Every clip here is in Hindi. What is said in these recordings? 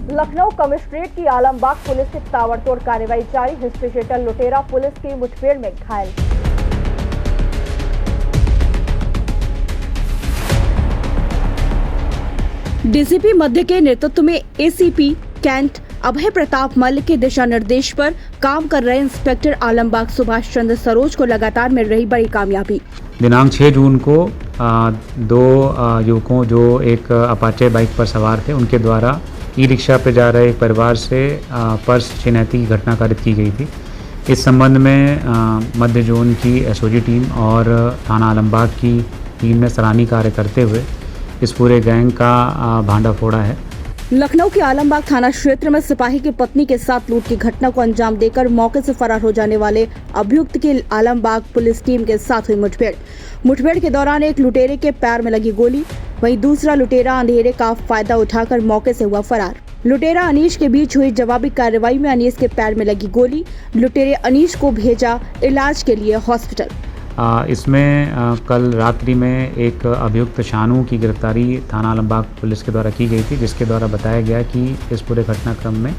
लखनऊ कमिश्नरेट की आलमबाग पुलिस की ताबड़तोड़ कार्रवाई जारी। हिस्ट्री शीटर लुटेरा पुलिस की मुठभेड़ में घायल। डीसीपी मध्य के नेतृत्व में एसीपी कैंट अभय प्रताप मल्ल के दिशा निर्देश पर काम कर रहे इंस्पेक्टर आलमबाग सुभाष चंद्र सरोज को लगातार मिल रही बड़ी कामयाबी। दिनांक 6 जून को दो युवकों जो एक अपाचे बाइक पर सवार थे, उनके द्वारा ई रिक्शा पर जा रहे एक परिवार से पर्स छिनैती की घटना कारित की गई थी। इस संबंध में मध्य जोन की एसओजी टीम और थाना आलमबाग की टीम ने सराहनीय कार्य करते हुए इस पूरे गैंग का भांडाफोड़ा है। लखनऊ के आलमबाग थाना क्षेत्र में सिपाही की पत्नी के साथ लूट की घटना को अंजाम देकर मौके से फरार हो जाने वाले अभियुक्त की आलमबाग पुलिस टीम के साथ हुई मुठभेड़ के दौरान एक लुटेरे के पैर में लगी गोली, वहीं दूसरा लुटेरा अंधेरे का फायदा उठाकर मौके से हुआ फरार। लुटेरा अनीश के बीच हुई जवाबी कार्रवाई में अनीश के पैर में लगी गोली, लुटेरे अनीश को भेजा इलाज के लिए हॉस्पिटल। इसमें कल रात्रि में एक अभियुक्त शानू की गिरफ्तारी थाना आलमबाग पुलिस के द्वारा की गई थी, जिसके द्वारा बताया गया कि इस पूरे घटनाक्रम में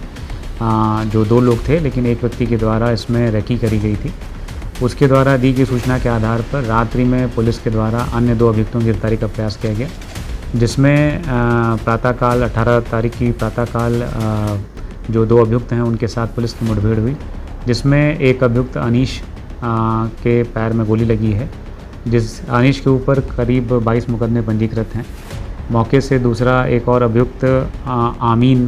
जो दो लोग थे, लेकिन एक व्यक्ति के द्वारा इसमें रेकी करी गई थी। उसके द्वारा दी गई सूचना के आधार पर रात्रि में पुलिस के द्वारा अन्य दो अभियुक्तों की गिरफ्तारी का प्रयास किया गया, जिसमें प्रातःकाल 18 तारीख की प्रातःकाल जो दो अभियुक्त हैं उनके साथ पुलिस की मुठभेड़ हुई, जिसमें एक अभियुक्त अनीश के पैर में गोली लगी है, जिस अनीश के ऊपर करीब 22 मुकदमे पंजीकृत हैं। मौके से दूसरा एक और अभियुक्त आमीन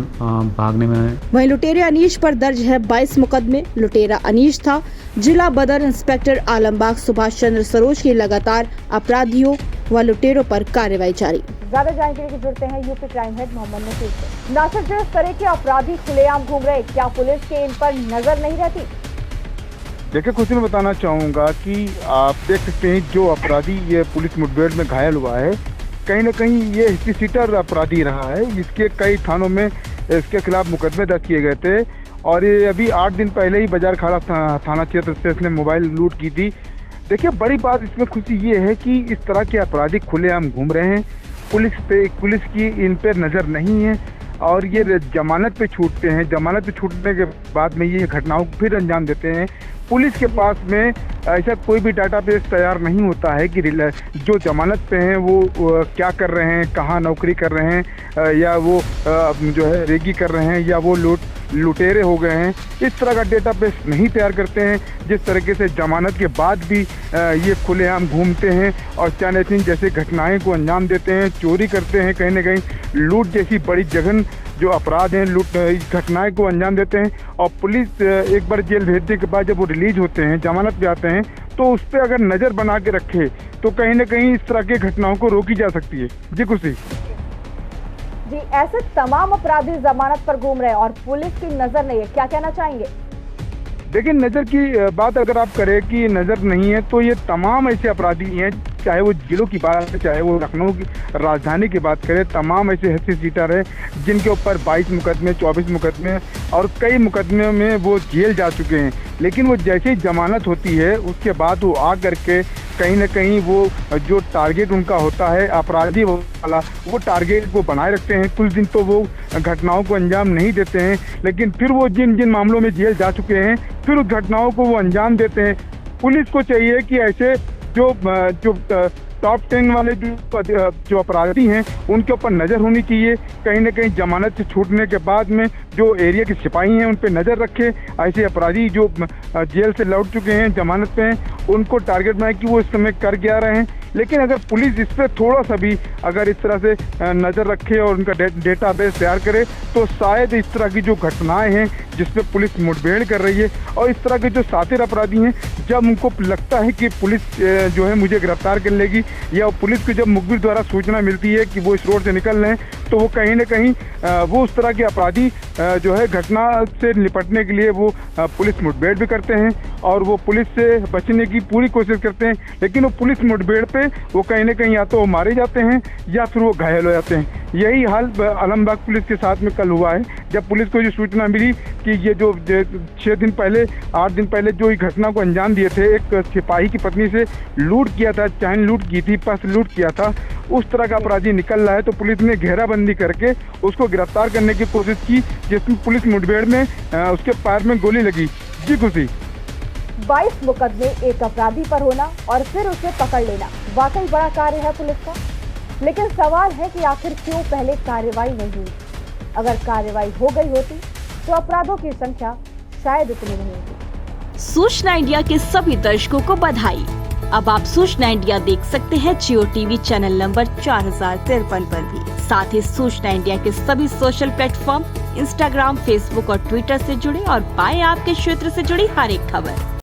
भागने में। वहीं लुटेरे अनीश पर दर्ज है 22 मुकदमे। लुटेरा अनीश था। जिला बदर इंस्पेक्टर आलमबाग सुभाष चंद्र सरोज की लगातार अपराधियों व लुटेरों पर कार्रवाई जारी। ज्यादा जानकारी के लिए जुड़ते हैं यूपी क्राइम हेड मोहम्मद नसीर से। नासिर, जो इस तरह के अपराधी खुलेआम घूम रहे, क्या पुलिस के इन पर नजर नहीं रहती? देखिए, कुछ मैं बताना चाहूँगा कि आप देख सकते हैं जो अपराधी ये पुलिस मुठभेड़ में घायल हुआ है, कहीं ना कहीं ये हिस्ट्री शीटर अपराधी रहा है। इसके कई थानों में इसके खिलाफ मुकदमे दर्ज किए गए थे और ये अभी 8 दिन पहले ही बाजार खाड़ा थाना क्षेत्र से इसने मोबाइल लूट की थी। देखिए, बड़ी बात इसमें खुशी ये है कि इस तरह के अपराधी खुलेआम घूम रहे हैं, पुलिस की इन पर नज़र नहीं है और ये जमानत पे छूटते हैं। जमानत पे छूटने के बाद में ये घटनाओं को फिर अंजाम देते हैं। पुलिस के पास में ऐसा कोई भी डाटाबेस तैयार नहीं होता है कि जो जमानत पे हैं वो क्या कर रहे हैं, कहाँ नौकरी कर रहे हैं, या वो जो है रेगी कर रहे हैं, या वो लुटेरे हो गए हैं। इस तरह का डेटाबेस नहीं तैयार करते हैं। जिस तरीके से जमानत के बाद भी ये खुलेआम घूमते हैं और चाइनीज जैसे घटनाएं को अंजाम देते हैं, चोरी करते हैं, कहीं ना कहीं लूट जैसी बड़ी जघन जो अपराध हैं, लूट घटनाएं को अंजाम देते हैं। और पुलिस एक बार जेल भेजने के बाद जब वो रिलीज होते हैं, जमानत पे आते हैं, तो उस पर अगर नज़र बना के रखे तो कहीं ना कहीं इस तरह की घटनाओं को रोकी जा सकती है। जी खुशी जी, ऐसे तमाम अपराधी जमानत पर घूम रहे हैं और पुलिस की नजर नहीं है, क्या कहना चाहेंगे? देखिए, नज़र की बात अगर आप करें कि नज़र नहीं है, तो ये तमाम ऐसे अपराधी हैं, चाहे वो जिलों की बात है, चाहे वो लखनऊ की राजधानी की बात करें, तमाम ऐसे हिस्ट्री शीटर हैं जिनके ऊपर 22 मुकदमे, 24 मुकदमे और कई मुकदमे में वो जेल जा चुके हैं। लेकिन वो जैसे ही जमानत होती है उसके बाद वो आ करके कहीं ना कहीं वो जो टारगेट उनका होता है अपराधी वाला, वो टारगेट को बनाए रखते हैं। कुछ दिन तो वो घटनाओं को अंजाम नहीं देते हैं, लेकिन फिर वो जिन मामलों में जेल जा चुके हैं फिर उस घटनाओं को वो अंजाम देते हैं। पुलिस को चाहिए कि ऐसे जो टॉप 10 वाले जो अपराधी हैं उनके ऊपर नज़र होनी चाहिए। कहीं ना कहीं जमानत से छूटने के बाद में जो एरिया के सिपाही हैं उन पर नज़र रखे। ऐसे अपराधी जो जेल से लौट चुके हैं, जमानत पे हैं, उनको टारगेट बनाए कि वो इस समय कर क्या रहे हैं। लेकिन अगर पुलिस इस पर थोड़ा सा भी अगर इस तरह से नज़र रखे और उनका डेटाबेस तैयार करे तो शायद इस तरह की जो घटनाएं हैं जिसमें पुलिस मुठभेड़ कर रही है और इस तरह के जो साथी अपराधी हैं, जब उनको लगता है कि पुलिस जो है मुझे गिरफ्तार कर लेगी, या पुलिस को जब मुखबिर द्वारा सूचना मिलती है कि वो इस रोड से निकल रहे हैं, तो वो कहीं ना कहीं वो उस तरह के अपराधी जो है घटना से निपटने के लिए वो पुलिस मुठभेड़ भी करते हैं और वो पुलिस से बचने की पूरी कोशिश करते हैं। लेकिन वो पुलिस मुठभेड़ पे वो कहीं ना कहीं या तो मारे जाते हैं या फिर वो घायल हो जाते हैं। यही हाल आलमबाग पुलिस के साथ में कल हुआ है, जब पुलिस को जो सूचना मिली कि ये जो 6 दिन पहले 8 दिन पहले जो घटना को अंजाम दिए थे, एक सिपाही की पत्नी से लूट किया था, चैन लूट की थी, पर्स लूट किया था, उस तरह का अपराधी निकल रहा है, तो पुलिस ने घेराबंदी करके उसको गिरफ्तार करने की कोशिश की, जिसमें पुलिस मुठभेड़ में उसके पैर में गोली लगी। जी खुशी। 22 मुकदमे एक अपराधी पर होना और फिर उसे पकड़ लेना वाकई बड़ा कार्य है पुलिस का। लेकिन सवाल है कि आखिर क्यों पहले कार्रवाई नहीं हुई? अगर कार्रवाई हो गई होती तो अपराधों की संख्या शायद इतनी नहीं होती। सूचना इंडिया के सभी दर्शकों को बधाई। अब आप सूचना इंडिया देख सकते हैं जियो टीवी चैनल नंबर 4053 पर भी। साथ ही सूचना इंडिया के सभी सोशल प्लेटफॉर्म इंस्टाग्राम, फेसबुक और ट्विटर से जुड़े और पाएं आपके क्षेत्र से जुड़ी हर एक खबर।